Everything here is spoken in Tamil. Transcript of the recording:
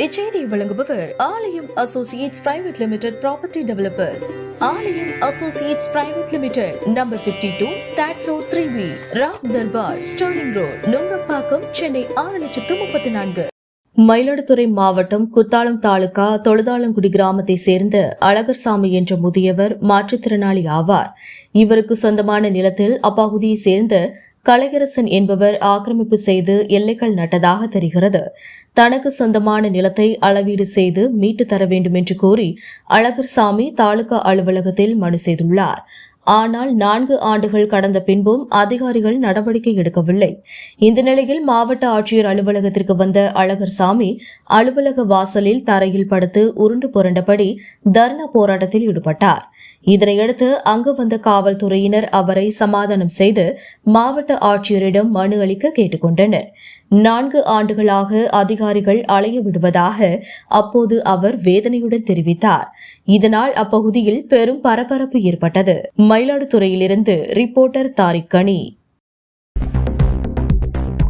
இச்செய்தியை வழங்குபவர் Aalayam associates private limited property developers. Aalayam associates private limited, number 52, third floor, 3B, Ram Darbar, sterling road, Nungambakkam, Chennai 6,34,000. Mayiladuthurai மாவட்டம் குத்தாலம் தாலுகா தொழுதாளங்குடி கிராமத்தை சேர்ந்த அழகர்சாமி என்ற முதியவர் மாற்றுத்திறனாளி ஆவார். இவருக்கு சொந்தமான நிலத்தில் அப்பகுதியை சேர்ந்த கலையரசன் என்பவர் ஆக்கிரமிப்பு செய்து எல்லைகள் நட்டதாக தெரிகிறது. தனக்கு சொந்தமான நிலத்தை அளவீடு செய்து மீட்டு தர வேண்டும் என்று கோரி அழகர்சாமி தாலுகா அலுவலகத்தில் மனு செய்துள்ளார். ஆனால் 4 ஆண்டுகள் கடந்த பின்பும் அதிகாரிகள் நடவடிக்கை எடுக்கவில்லை. இந்த நிலையில் மாவட்ட ஆட்சியர் அலுவலகத்திற்கு வந்த அழகர்சாமி அலுவலக வாசலில் தரையில் படுத்து உருண்டு புரண்டபடி தர்ணா போராட்டத்தில் ஈடுபட்டார். இதனையடுத்து அங்கு வந்த காவல்துறையினர் அவரை சமாதானம் செய்து மாவட்ட ஆட்சியரிடம் மனு அளிக்க கேட்டுக் கொண்டனர். 4 ஆண்டுகளாக அதிகாரிகள் அலைய விடுவதாக அப்போது அவர் வேதனையுடன் தெரிவித்தார். இதனால் அப்பகுதியில் பெரும் பரபரப்பு ஏற்பட்டது. மயிலாடுதுறையிலிருந்து ரிப்போர்ட்டர் தாரிக் கனி.